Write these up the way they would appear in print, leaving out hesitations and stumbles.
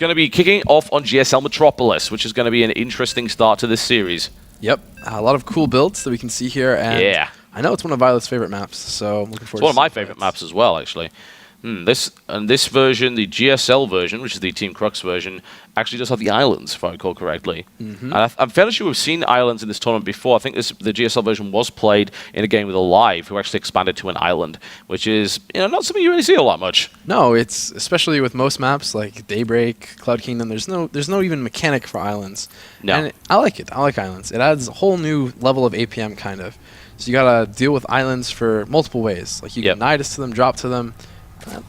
going to be kicking off on GSL Metropolis, which is going to be an interesting start to this series. Yep, a lot of cool builds that we can see here. And yeah. I know it's one of Violet's favorite maps, so I'm looking forward to it. It's one of my favorite maps as well, actually. This version, the GSL version, which is the Team Crux version, actually does have the islands, if I recall correctly. And I'm fairly sure we've seen islands in this tournament before. I think the GSL version was played in a game with Alive, who actually expanded to an island, which is not something you really see a lot much. No, it's especially with most maps like Daybreak, Cloud Kingdom. There's no even mechanic for islands. No, and I like it. I like islands. It adds a whole new level of APM kind of. So you gotta deal with islands for multiple ways. Like you can nidus to them, drop to them.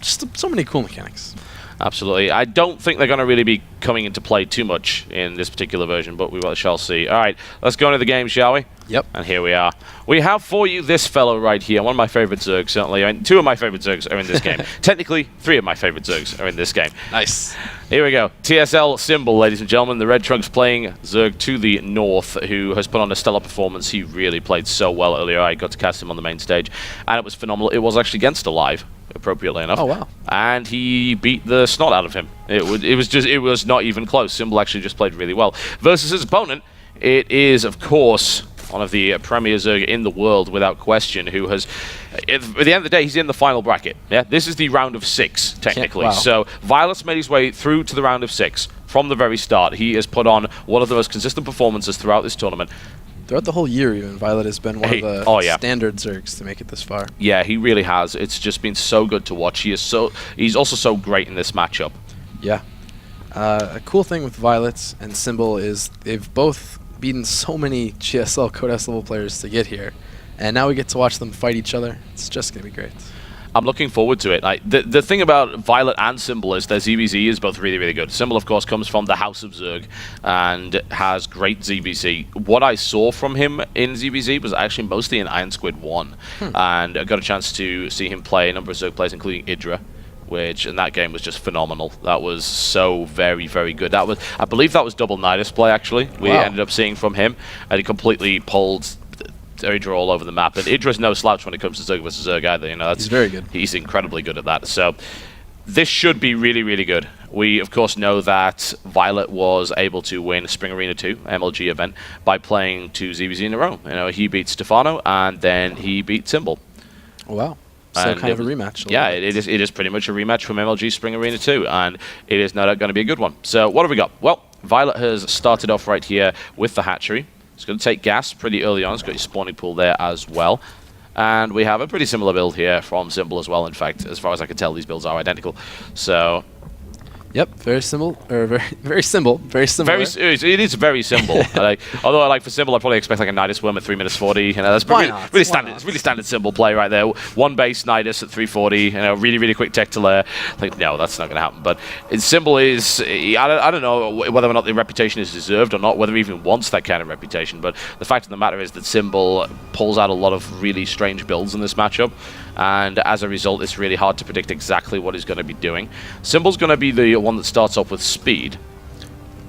Just so many cool mechanics. Absolutely. I don't think they're going to really be coming into play too much in this particular version, but we shall see. All right, let's go into the game, shall we? Yep. And here we are. We have for you this fellow right here, one of my favorite Zergs, certainly. I mean, 2 of my favorite Zergs are in this game. Technically, 3 of my favorite Zergs are in this game. Nice. Here we go. TSL Symbol, ladies and gentlemen. The Red Trunks playing Zerg to the north, who has put on a stellar performance. He really played so well earlier. I got to cast him on the main stage, and it was phenomenal. It was actually against Alive, appropriately enough. Oh, wow. And he beat the snot out of him. It was not even close. Symbol actually just played really well. Versus his opponent, it is, of course, one of the premier Zerg in the world, without question, who has, at the end of the day, he's in the final bracket. Yeah, this is the round of 6, technically. Wow. So Violet's made his way through to the round of 6 from the very start. He has put on one of the most consistent performances throughout this tournament. Throughout the whole year, even, Violet has been one of the standard Zergs to make it this far. Yeah, he really has. It's just been so good to watch. He's also so great in this matchup. Yeah. A cool thing with Violet and Symbol is they've both beaten so many GSL Code S level players to get here, and now we get to watch them fight each other. It's just going to be great. I'm looking forward to it. The thing about Violet and Symbol is their ZvZ is both really, really good. Symbol, of course, comes from the House of Zerg and has great ZvZ. What I saw from him in ZvZ was actually mostly in Iron Squid 1. And I got a chance to see him play a number of Zerg players, including Idra, which in that game was just phenomenal. That was so very, very good. I believe that was double Nidus play, actually. We ended up seeing from him, and he completely pulled Idra all over the map. And Idra's no slouch when it comes to Zerg versus Zerg either. He's very good. He's incredibly good at that. So this should be really, really good. We, of course, know that Violet was able to win Spring Arena 2 MLG event by playing 2 ZvZ in a row. He beat Stefano, and then he beat Symbol. Oh, wow. So kind of a rematch. Yeah, it is pretty much a rematch from MLG Spring Arena 2, and it is no doubt going to be a good one. So what have we got? Well, Violet has started off right here with the hatchery. It's going to take gas pretty early on. It's got your spawning pool there as well. And we have a pretty similar build here from Symbol as well. In fact, as far as I can tell, these builds are identical. So yep, very simple, or very similar. It is very simple. Although, for Symbol, I probably expect like a Nidus Worm at 3 minutes 40. That's really standard. It's really standard Symbol play right there. 1 base Nidus at 340. Really, really quick tech to lair. No, that's not going to happen. But Symbol is, I don't know whether or not the reputation is deserved or not, whether he even wants that kind of reputation. But the fact of the matter is that Symbol pulls out a lot of really strange builds in this matchup. And as a result, it's really hard to predict exactly what he's going to be doing. Symbol's going to be the one that starts off with speed.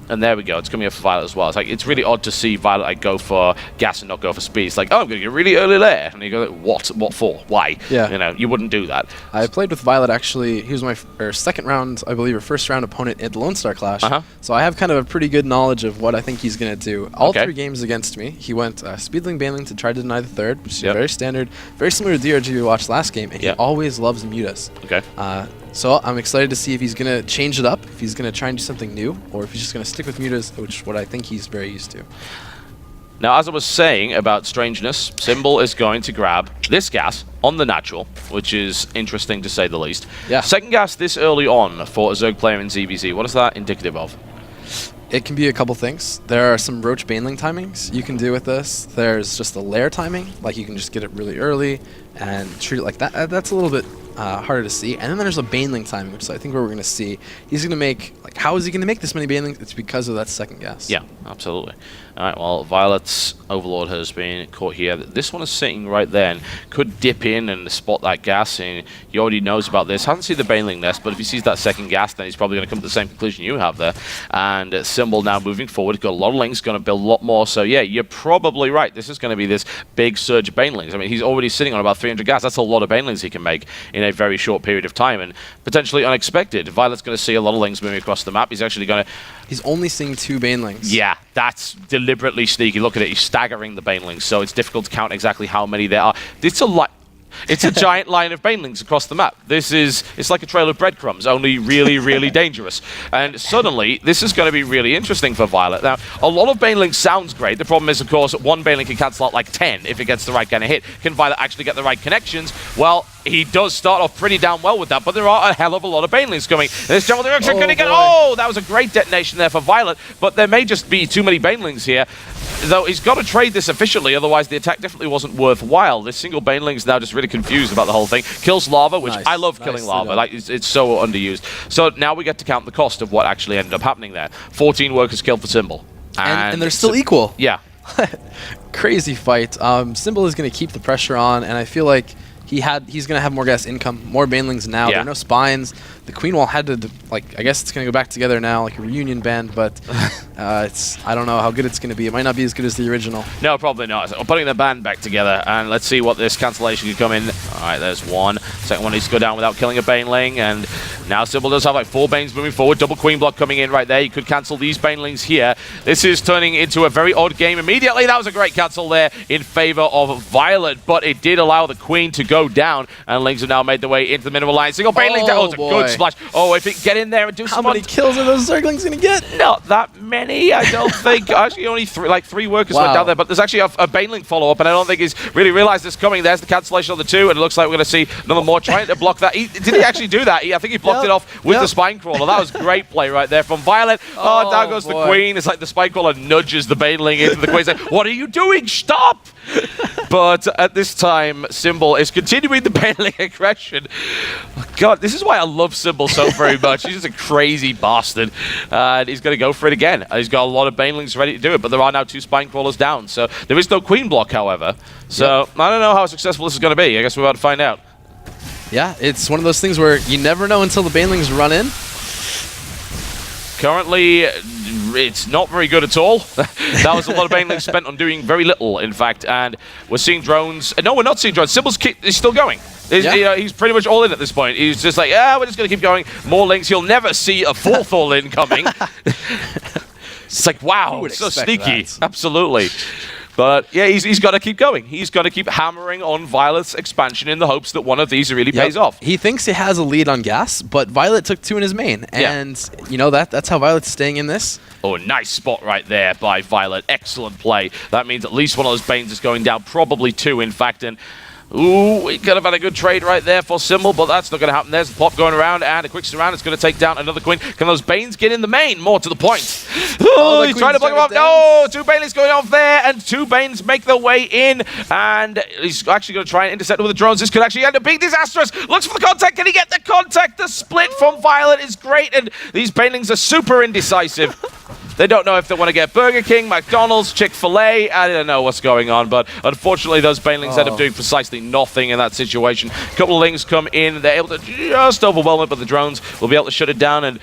And there we go. It's coming up for Violet as well. It's really odd to see Violet go for gas and not go for speed. It's I'm going to get really early there. And you go, what? What for? Why? Yeah. You wouldn't do that. I played with Violet, actually. He was my second round, I believe, or first round opponent at the Lone Star Clash. So I have kind of a pretty good knowledge of what I think he's going to do. All 3 games against me, he went Speedling Baneling to try to deny the third, which is very standard. Very similar to DRG we watched last game. And he always loves Mutas. Okay. So I'm excited to see if he's going to change it up, if he's going to try and do something new, or if he's just going to stick with Mutas, which what I think he's very used to. Now, as I was saying about strangeness, Symbol is going to grab this gas on the natural, which is interesting to say the least. Yeah. Second gas this early on for a Zerg player in ZvZ. What is that indicative of? It can be a couple things. There are some Roach Baneling timings you can do with this. There's just a lair timing, like you can just get it really early and treat it like that. That's a little bit harder to see. And then there's a Baneling timing, which is I think what we're going to see. He's going to make, how is he going to make this many Banelings? It's because of that second gas. Yeah, absolutely. All right, well, Violet's Overlord has been caught here. This one is sitting right there and could dip in and spot that gas, and he already knows about this. Hasn't seen the Baneling nest, but if he sees that second gas, then he's probably going to come to the same conclusion you have there. And Symbol now moving forward, got a lot of links, going to build a lot more. So yeah, you're probably right. This is going to be this big surge of Banelings. I mean, he's already sitting on about 300 gas. That's a lot of banelings he can make in a very short period of time, and potentially unexpected. viOLet's going to see a lot of lings moving across the map. He's actually going to... He's only seeing 2 banelings. Yeah, that's deliberately sneaky. Look at it. He's staggering the banelings, so it's difficult to count exactly how many there are. It's a lot. It's a giant line of banelings across the map. It's like a trail of breadcrumbs, only really, really dangerous. And suddenly, this is going to be really interesting for viOLet. Now, a lot of banelings sounds great. The problem is, of course, one baneling can cancel out like 10 if it gets the right kind of hit. Can viOLet actually get the right connections? Well, he does start off pretty damn well with that, but there are a hell of a lot of banelings coming. This jungle direction going to get... Oh, that was a great detonation there for viOLet, but there may just be too many banelings here. Though he's got to trade this efficiently, otherwise the attack definitely wasn't worthwhile. This single baneling's now just really confused about the whole thing. Kills lava, which I love killing lava. Like it's so underused. So now we get to count the cost of what actually ended up happening there. 14 workers killed for Symbol. And they're still equal. Yeah. Crazy fight. Symbol is going to keep the pressure on, and I feel like he's going to have more gas income, more banelings now. There are no spines. The Queen Wall had to, like, I guess it's going to go back together now, like a reunion band, but I don't know how good it's going to be. It might not be as good as the original. No, probably not. So putting the band back together, and let's see what this cancellation can come in. All right, there's one. Second one needs to go down without killing a baneling, and now Symbol does have like 4 banes moving forward. Double Queen block coming in right there. You could cancel these banelings here. This is turning into a very odd game immediately. That was a great cancel there in favor of viOLet, but it did allow the Queen to go down, and lings have now made their way into the minimal line. Single baneling down. Oh, it's a good splash. Oh, if it get in there and do some... How many kills are those Zerglings going to get? Not that many, I don't think. Actually, only 3 workers went down there, but there's actually a baneling follow-up, and I don't think he's really realized it's coming. There's the cancellation on the 2, and it looks like we're going to see another more trying to block that. Did he actually do that? I think he blocked it off with the spine crawler. That was great play right there from viOLet. Oh, down goes the Queen. It's like the spine crawler nudges the baneling into the Queen. He's like, what are you doing? Stop! But at this time, Symbol is continuing the baneling aggression. Oh, God, this is why I love Symbol so very much. He's just a crazy bastard. And he's going to go for it again. He's got a lot of banelings ready to do it, but there are now 2 spine crawlers down. So there is no Queen block, however. So I don't know how successful this is going to be. I guess we're about to find out. Yeah, it's one of those things where you never know until the banelings run in. Currently, it's not very good at all. That was a lot of banelings spent on doing very little, in fact. And we're seeing drones. No, we're not seeing drones. Symbol's is still going. He's pretty much all in at this point. He's just like, we're just going to keep going. More links. You'll never see a 4th all-in coming. It's like, wow, so sneaky. That? Absolutely. But yeah, he's got to keep going. He's got to keep hammering on viOLet's expansion in the hopes that one of these really pays off. He thinks he has a lead on gas, but viOLet took 2 in his main. And you know that's how viOLet's staying in this. Oh, nice spot right there by viOLet. Excellent play. That means at least one of those banes is going down, probably 2 in fact. And ooh, we could have had a good trade right there for Symbol, but that's not going to happen. There's the pop going around, and a quick surround. It's going to take down another Queen. Can those banes get in the main? More to the point. Oh, he's trying to block him up. No, 2 banelings going off there, and 2 banes make their way in, and he's actually going to try and intercept with the drones. This could actually end up being disastrous. Looks for the contact. Can he get the contact? The split from viOLet is great, and these banelings are super indecisive. They don't know if they want to get Burger King, McDonald's, Chick-fil-A. I don't know what's going on, but unfortunately those banelings end up doing precisely nothing in that situation. A couple of lings come in. They're able to just overwhelm it, but the drones will be able to shut it down. And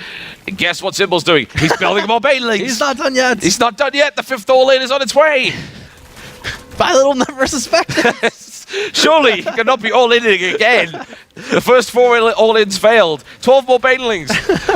guess what Symbol's doing? He's building more banelings. He's not done yet. He's not done yet. The 5th all-in is on its way. viOLet will never suspect it. Surely he cannot be all-inning again. The first 4 all-ins failed. 12 more banelings.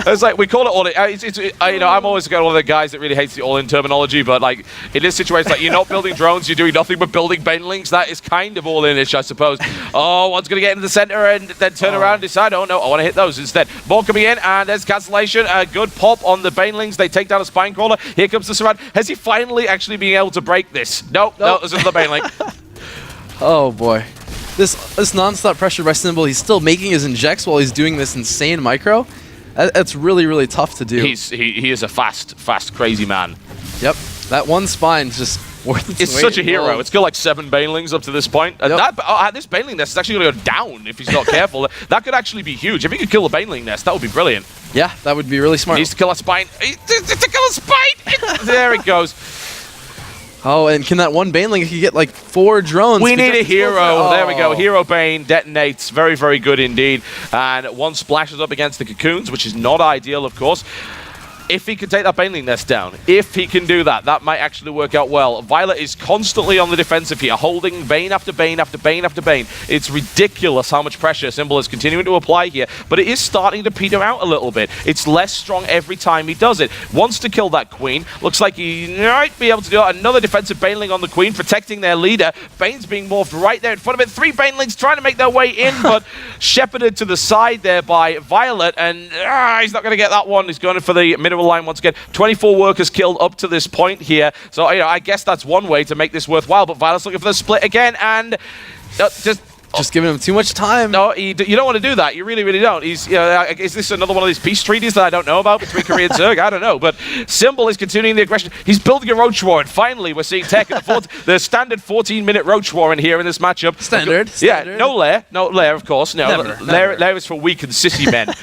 It's like, we call it all-in. You know, I'm always one of the guys that really hates the all-in terminology, but like in this situation, like you're not building drones, you're doing nothing but building banelings. That is kind of all-in-ish, I suppose. Oh, one's going to get into the center and then turn around and decide, oh no, I want to hit those instead. More coming in, and there's cancellation. A good pop on the banelings. They take down a spine crawler. Here comes the surround. Has he finally actually been able to break this? Nope. No, there's another baneling. Oh boy. This non-stop pressure by Symbol, he's still making his injects while he's doing this insane micro. That's really, really tough to do. He is a fast, crazy man. Yep. That one spine's just worth its weight. It's such a hero. It's got like 7 banelings up to this point. And this baneling nest is actually going to go down if he's not careful. That could actually be huge. If he could kill a baneling nest, that would be brilliant. Yeah, that would be really smart. He needs to kill a spine. To kill a spine! There it goes. Oh, and can that one baneling, he get like 4 drones? We need a hero. There we go. Hero Bane detonates. Very, very good indeed. And one splashes up against the cocoons, which is not ideal, of course. if he can take that Baneling nest down, if he can do that, that might actually work out well. viOLet is constantly on the defensive here, holding Bane after Bane after Bane after Bane. It's ridiculous how much pressure Symbol is continuing to apply here, but it is starting to peter out a little bit. It's less strong every time he does it. Wants to kill that Queen. Looks like he might be able to do it. Another defensive Baneling on the Queen, protecting their leader. Bane's being morphed right there in front of it. 3 Banelings trying to make their way in, but shepherded to the side there by viOLet, and he's not going to get that one. He's going for the middle line once again. 24 workers killed up to this point here. So, I guess that's one way to make this worthwhile, but viOLet's looking for the split again, and just giving him too much time. No, you don't want to do that. You really, really don't. He's, is this another one of these peace treaties that I don't know about between Korea and ZvZ? I don't know. But Symbol is continuing the aggression. He's building a Roach War, and finally we're seeing tech at the standard 14-minute Roach War in here in this matchup. Standard. Yeah, no lair, of course. No, never. Lair is for weak and sissy men.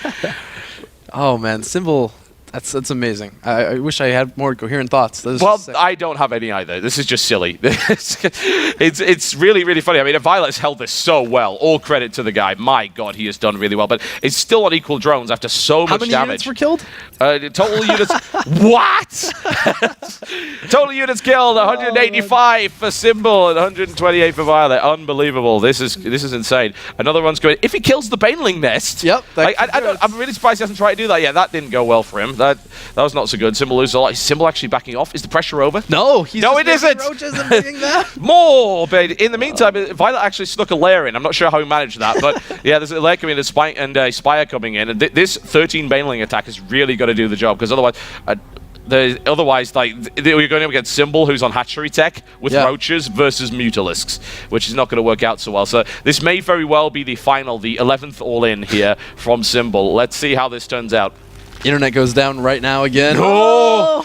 Oh man, Symbol. That's amazing. I wish I had more coherent thoughts. Well, I don't have any either. This is just silly. It's really, really funny. I mean, viOLet's held this so well. All credit to the guy. My God, he has done really well. But it's still on equal drones after so much damage. How many units were killed? Total units. What? Total units killed. 185 for Symbol and 128 for viOLet. Unbelievable. This is insane. Another one's going. If he kills the Baneling nest. Yep. I'm really surprised he hasn't tried to do that. Yeah, that didn't go well for him. That was not so good. Symbol loses a lot. Is Symbol actually backing off? Is the pressure over? No, it isn't. Roaches and doing that. More, but in the meantime, viOLet actually snuck a lair in. I'm not sure how he managed that, but yeah, there's a lair coming in, and a Spire coming in, and this 13 Baneling attack has really got to do the job, because otherwise, you're going up against Symbol, who's on hatchery tech with roaches versus Mutalisks, which is not going to work out so well. So this may very well be the 11th all-in here from Symbol. Let's see how this turns out. Internet goes down right now again. Oh!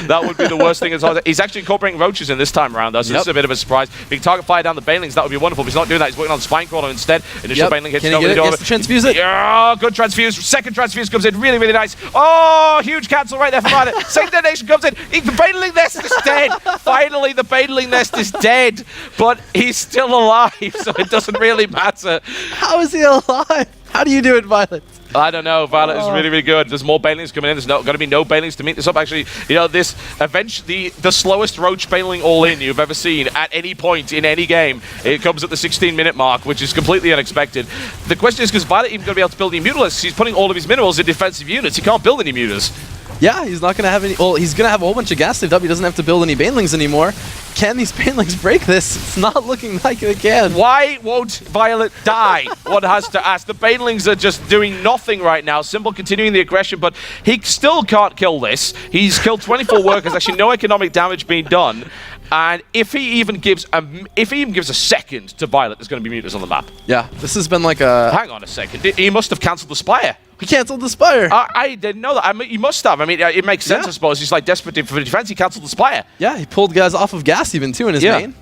That would be the worst thing. He's actually incorporating roaches in this time around, though, so this is a bit of a surprise. If he can target fire down the Banelings, that would be wonderful, but he's not doing that. He's working on Spinecrawler instead. Initial Baneling hits. Can he get it? Yes, transfuse it. Yeah, good transfuse. Second transfuse comes in. Really, really nice. Oh, huge cancel right there for viOLet. Second detonation comes in. The Baneling nest is dead. Finally, the Baneling nest is dead, but he's still alive, so it doesn't really matter. How is he alive? How do you do it, viOLet? I don't know. viOLet is really, really good. There's more Banelings coming in. There's going to be no Banelings to meet this up. Actually, this eventually the slowest Roach Baneling all-in you've ever seen at any point in any game. It comes at the 16-minute mark, which is completely unexpected. The question is, because viOLet even going to be able to build any Mutalisks? He's putting all of his minerals in defensive units. He can't build any Mutas. Yeah, he's not going to have any. Well, he's going to have a whole bunch of gas saved up. He doesn't have to build any Banelings anymore. Can these Banelings break this? It's not looking like they can. Why won't viOLet die? One has to ask. The Banelings are just doing nothing right now. Symbol continuing the aggression, but he still can't kill this. He's killed 24 workers. Actually, no economic damage being done. And if he even gives a second to viOLet, there's going to be Mutas on the map. Yeah, this has been like a. Hang on a second. He must have cancelled the Spire. He cancelled the Spire. I didn't know that. I mean, he must have. I mean, it makes sense, I suppose. He's like desperate for defense. He cancelled the Spire. Yeah, he pulled guys off of gas even too in his main.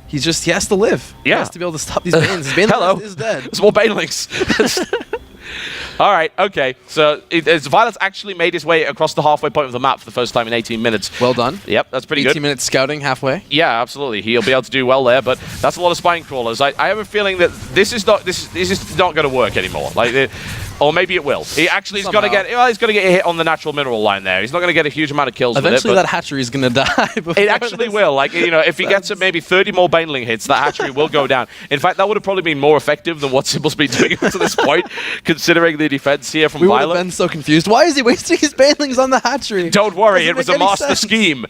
He has to live. Yeah. He has to be able to stop these Banes. His Baneling is dead. There's more Banelings. All right, okay. So viOLet's actually made his way across the halfway point of the map for the first time in 18 minutes. Well done. Yep, that's pretty good. 18 minutes scouting halfway. Yeah, absolutely. He'll be able to do well there, but that's a lot of spine crawlers. I have a feeling that this is not going to work anymore. Or maybe it will. He's got to get a hit on the natural mineral line there. He's not going to get a huge amount of kills Eventually with it. That hatchery is going to die. It actually will. If he gets maybe 30 more Baneling hits, that hatchery will go down. In fact, that would have probably been more effective than what Symbol's been doing up to this point, considering the defense here from we viOLet. We would have been so confused. Why is he wasting his Banelings on the hatchery? Don't worry, it was a master scheme.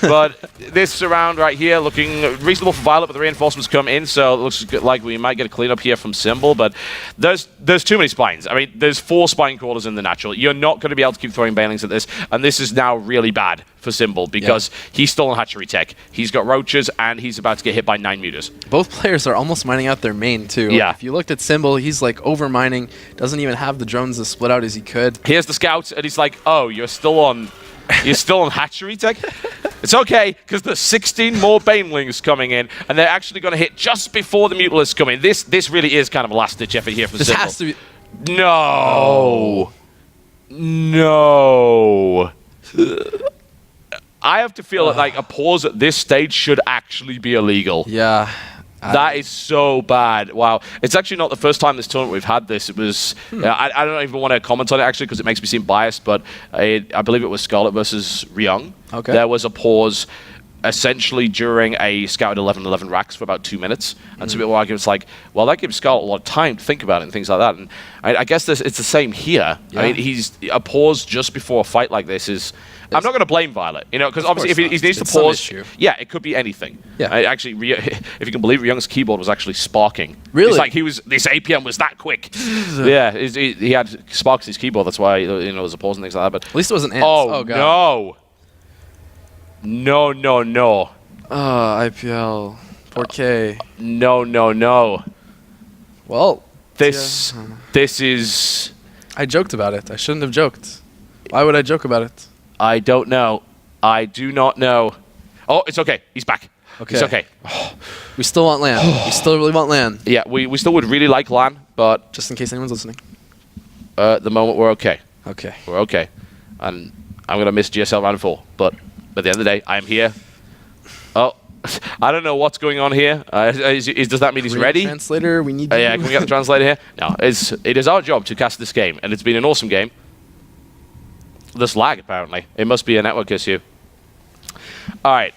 But this round right here looking reasonable for viOLet, but the reinforcements come in, so it looks like we might get a cleanup here from Symbol, but there's too many spines. I mean, there's 4 spine crawlers in the natural. You're not going to be able to keep throwing Banelings at this, and this is now really bad for Symbol because he's still on hatchery tech. He's got roaches, and he's about to get hit by 9 Mutas. Both players are almost mining out their main, too. Yeah. If you looked at Symbol, he's like over-mining, doesn't even have the drones as split out as he could. Here's the scout, and he's like, oh, you're still on hatchery tech? It's okay, because there's 16 more Banelings coming in, and they're actually going to hit just before the Mutalisks come in. This really is kind of a last-ditch effort here for Symbol. This has to be... No. No. I have to feel that a pause at this stage should actually be illegal. Yeah. That is so bad. Wow. It's actually not the first time this tournament we've had this. It was, I don't even want to comment on it actually because it makes me seem biased, but I believe it was Scarlet versus Ryung. Okay. There was a pause essentially during a Scouted 11-11 racks for about 2 minutes. And some people argue it's like, well, that gives Scarlet a lot of time to think about it and things like that. And I guess it's the same here. Yeah. I mean, he's a pause just before a fight like this is... I'm not going to blame viOLet, you know, because obviously if he needs to pause, yeah, it could be anything. Yeah. Actually, if you can believe, Ryung's keyboard was actually sparking. Really? It's like this APM was that quick. Yeah, he had sparks in his keyboard. That's why there's a pause and things like that. But at least it wasn't ants. Oh God. No. No. IPL 4K. No. Well, this is. I joked about it. I shouldn't have joked. Why would I joke about it? I don't know. I do not know. Oh, it's okay. He's back. Okay. It's okay. We still want LAN. We still really want LAN. Yeah, we still would really like LAN, but... Just in case anyone's listening. At the moment, we're okay. Okay. We're okay. And I'm going to miss GSL Round 4, but at the end of the day, I am here. Oh, I don't know what's going on here. Does that mean he's ready? Translator, we need... Yeah, can we get the translator here? No, it is our job to cast this game, and it's been an awesome game. This lag, apparently. It must be a network issue. All right.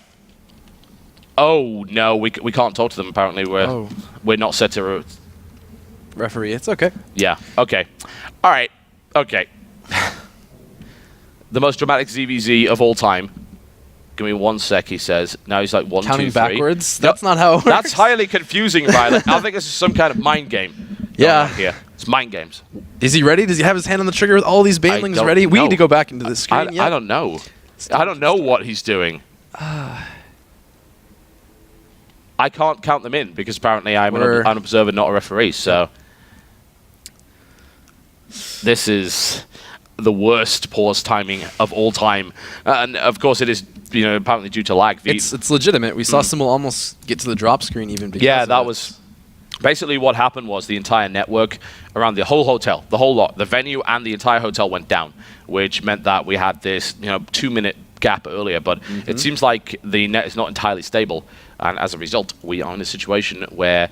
Oh, no, we can't talk to them, apparently. We're not set to... Referee, it's okay. Yeah, okay. All right, okay. The most dramatic ZvZ of all time. Give me 1 sec, he says. Now he's like 1, Counting 2, 3. backwards? That's not how it works. That's highly confusing, viOLet. I think this is some kind of mind game. Yeah. Here. It's mind games. Is he ready? Does he have his hand on the trigger with all these banelings ready? We need to go back into the screen. I don't know. I don't know what he's doing. I can't count them in because apparently I'm an observer, not a referee. So this is the worst pause timing of all time, and of course it is. Apparently due to lag. It's legitimate. We saw Symbol almost get to the drop screen even. Yeah, that was. Basically, what happened was the entire network around the whole hotel, the whole lot, the venue and the entire hotel went down, which meant that we had this 2-minute gap earlier. But it seems like the net is not entirely stable, and as a result, we are in a situation where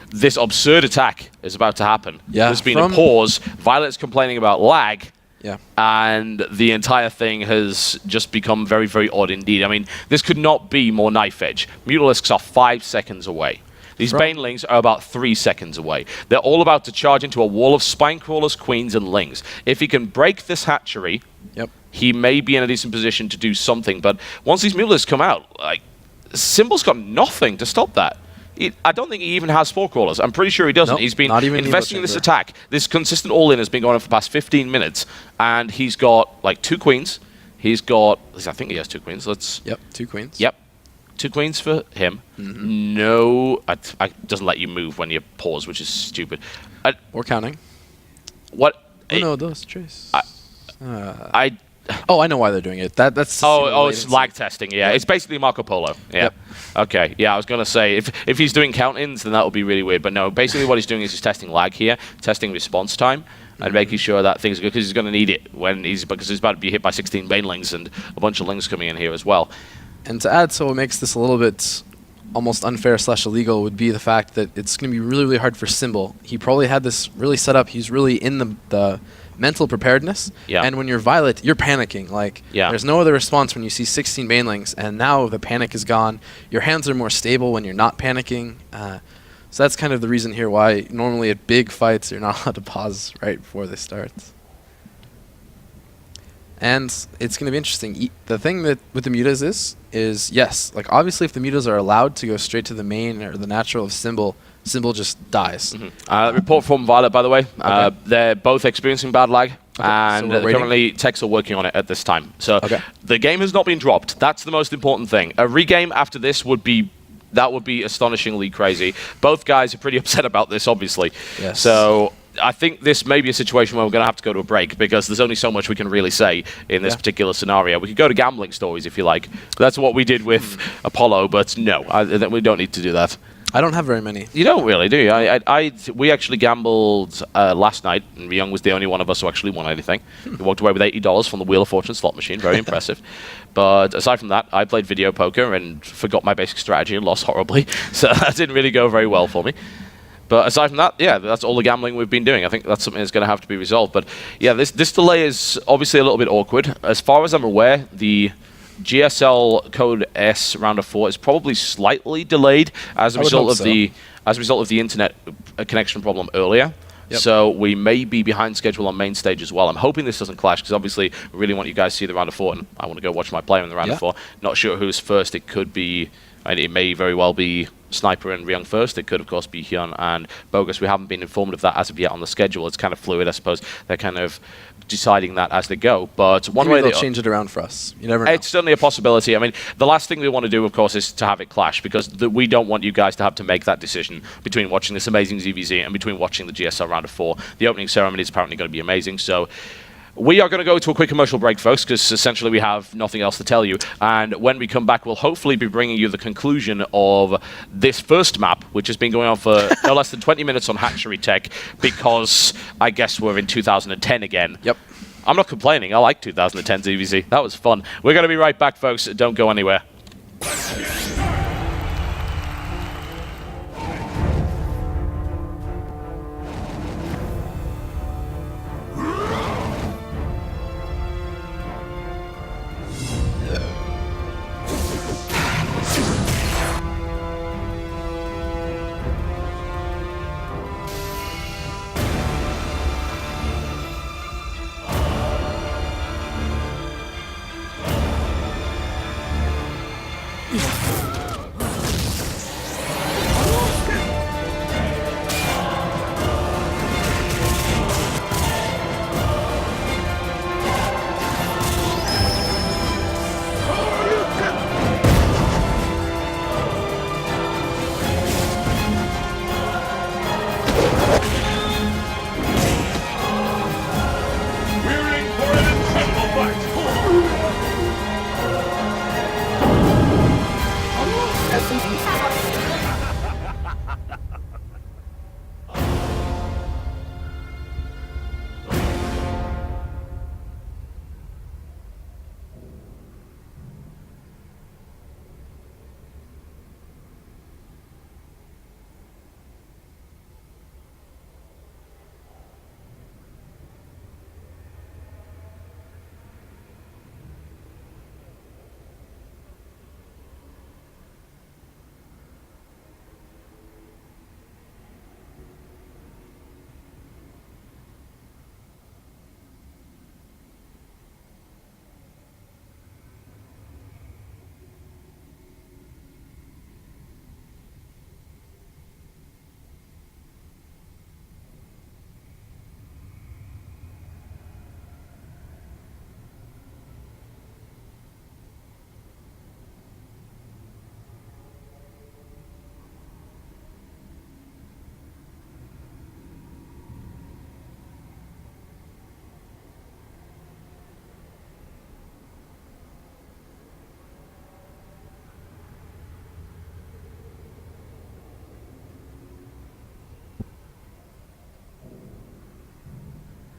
this absurd attack is about to happen. Yeah, there's been a pause. viOLet's complaining about lag. Yeah. And the entire thing has just become very, very odd indeed. I mean, this could not be more knife edge. Mutalisks are 5 seconds away. These banelings are about 3 seconds away. They're all about to charge into a wall of spine crawlers, queens, and lings. If he can break this hatchery, he may be in a decent position to do something. But once these Mutalisks come out, Symbol's got nothing to stop that. I don't think he even has spore crawlers. I'm pretty sure he doesn't. He's been investing in this attack. This consistent all-in has been going on for the past 15 minutes, and he's got 2 queens. He's got, I think he has 2 queens. Yep, 2 queens. Yep. 2 queens for him. No, it doesn't let you move when you pause, which is stupid. Or counting. What? Oh no, those trace. I know why they're doing it. That's. It's lag testing. Yeah, it's basically Marco Polo. Yeah. Yep. Okay. Yeah, I was gonna say if he's doing count-ins, then that would be really weird. But no, basically what he's doing is he's testing lag here, testing response time, and making sure that things are good because he's gonna need it because he's about to be hit by 16 banelings and a bunch of lings coming in here as well. And to add, so what makes this a little bit almost unfair / illegal would be the fact that it's going to be really, really hard for Symbol. He probably had this really set up. He's really in the mental preparedness. Yeah. And when you're viOLet, you're panicking. There's no other response when you see 16 banelings, and now the panic is gone. Your hands are more stable when you're not panicking. So that's kind of the reason here why normally at big fights you're not allowed to pause right before they start. And it's going to be interesting. The thing that with the mutas is yes, obviously if the mutas are allowed to go straight to the main or the natural of Symbol just dies. Report from viOLet, by the way. Okay. They're both experiencing bad lag, and so currently techs are working on it at this time. So the game has not been dropped. That's the most important thing. A regame after this would be astonishingly crazy. Both guys are pretty upset about this, obviously. Yes. So I think this may be a situation where we're going to have to go to a break because there's only so much we can really say in this particular scenario. We could go to gambling stories if you like. That's what we did with Apollo, but no, we don't need to do that. I don't have very many. You don't really, do you? We actually gambled last night, and Young was the only one of us who actually won anything. We walked away with $80 from the Wheel of Fortune slot machine. Very impressive. But aside from that, I played video poker and forgot my basic strategy and lost horribly. So that didn't really go very well for me. But aside from that, yeah, that's all the gambling we've been doing. I think that's something that's going to have to be resolved. But yeah, this delay is obviously a little bit awkward. As far as I'm aware, the GSL Code S round of 4 is probably slightly delayed as a result of the internet connection problem earlier. Yep. So we may be behind schedule on main stage as well. I'm hoping this doesn't clash because obviously we really want you guys to see the round of 4, and I want to go watch my player in the round of 4. Not sure who's first. It could be, and it may very well be Sniper and Ryung first. It could, of course, be Hyun and Bogus. We haven't been informed of that as of yet on the schedule. It's kind of fluid, I suppose. They're kind of deciding that as they go. But one way they'll change it around for us. You never know. It's certainly a possibility. I mean, the last thing we want to do, of course, is to have it clash because we don't want you guys to have to make that decision between watching this amazing ZvZ and between watching the GSL round of 4. The opening ceremony is apparently going to be amazing. So we are going to go to a quick commercial break, folks, because essentially we have nothing else to tell you. And when we come back, we'll hopefully be bringing you the conclusion of this first map, which has been going on for no less than 20 minutes on Hatchery Tech, because I guess we're in 2010 again. Yep. I'm not complaining. I like 2010 ZvZ. That was fun. We're going to be right back, folks. Don't go anywhere.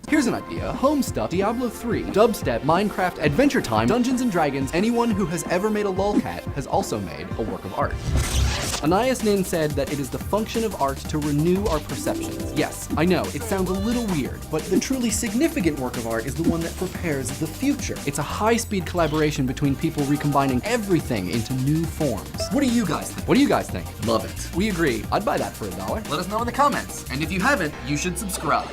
Here's an idea. Homestuck, Diablo 3, Dubstep, Minecraft, Adventure Time, Dungeons & Dragons, anyone who has ever made a lolcat has also made a work of art. Anais Nin said that it is the function of art to renew our perceptions. Yes, I know, it sounds a little weird, but the truly significant work of art is the one that prepares the future. It's a high-speed collaboration between people recombining everything into new forms. What do you guys think? What do you guys think? Love it. We agree. I'd buy that for $1. Let us know in the comments. And if you haven't, you should subscribe.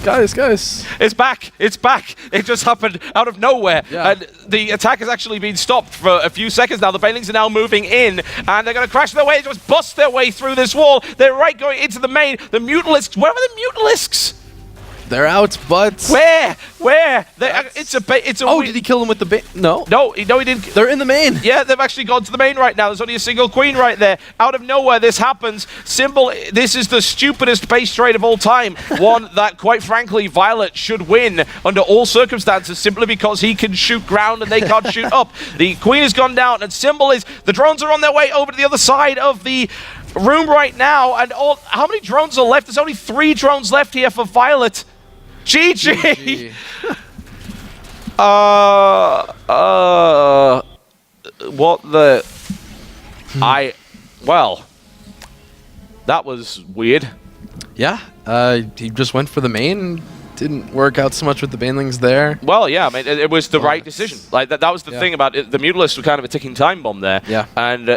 Guys. It's back. It's back. It just happened out of nowhere. Yeah. And the attack has actually been stopped for a few seconds now. The Banelings are now moving in, and they're going to crash their way, just bust their way through this wall. They're right going into the main. The Mutalisks. Where are the Mutalisks? They're out, but Where? It's a. oh, did he kill him with the bait? No. No, he didn't. They're in the main. Yeah, they've actually gone to the main right now. There's only a single queen right there. Out of nowhere, this happens. Symbol, this is the stupidest base trade of all time. One that, quite frankly, viOLet should win under all circumstances simply because he can shoot ground and they can't shoot up. The queen has gone down, and Symbol is... The drones are on their way over to the other side of the room right now, and how many drones are left? There's only 3 drones left here for viOLet. GG! What the... Well, that was weird. Yeah, he just went for the main. Didn't work out so much with the banelings there. Well, yeah, I mean, it was the right decision. Like that was the thing about it. The Mutalisks were kind of a ticking time bomb there. Yeah. And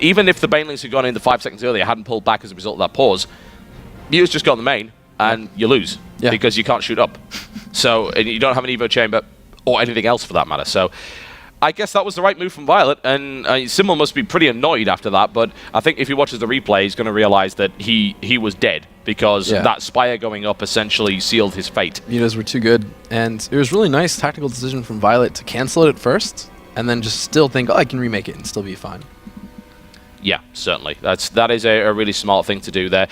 even if the banelings had gone in the 5 seconds earlier, hadn't pulled back as a result of that pause, Mutalisks just got on the main, and you lose because you can't shoot up. So and you don't have an Evo chamber or anything else for that matter. So I guess that was the right move from viOLet, and Symbol must be pretty annoyed after that, but I think if he watches the replay, he's going to realize that he was dead, because that Spire going up essentially sealed his fate. Mutas were too good, and it was really nice tactical decision from viOLet to cancel it at first, and then just still think, oh, I can remake it and still be fine. Yeah, certainly. That is a really smart thing to do there.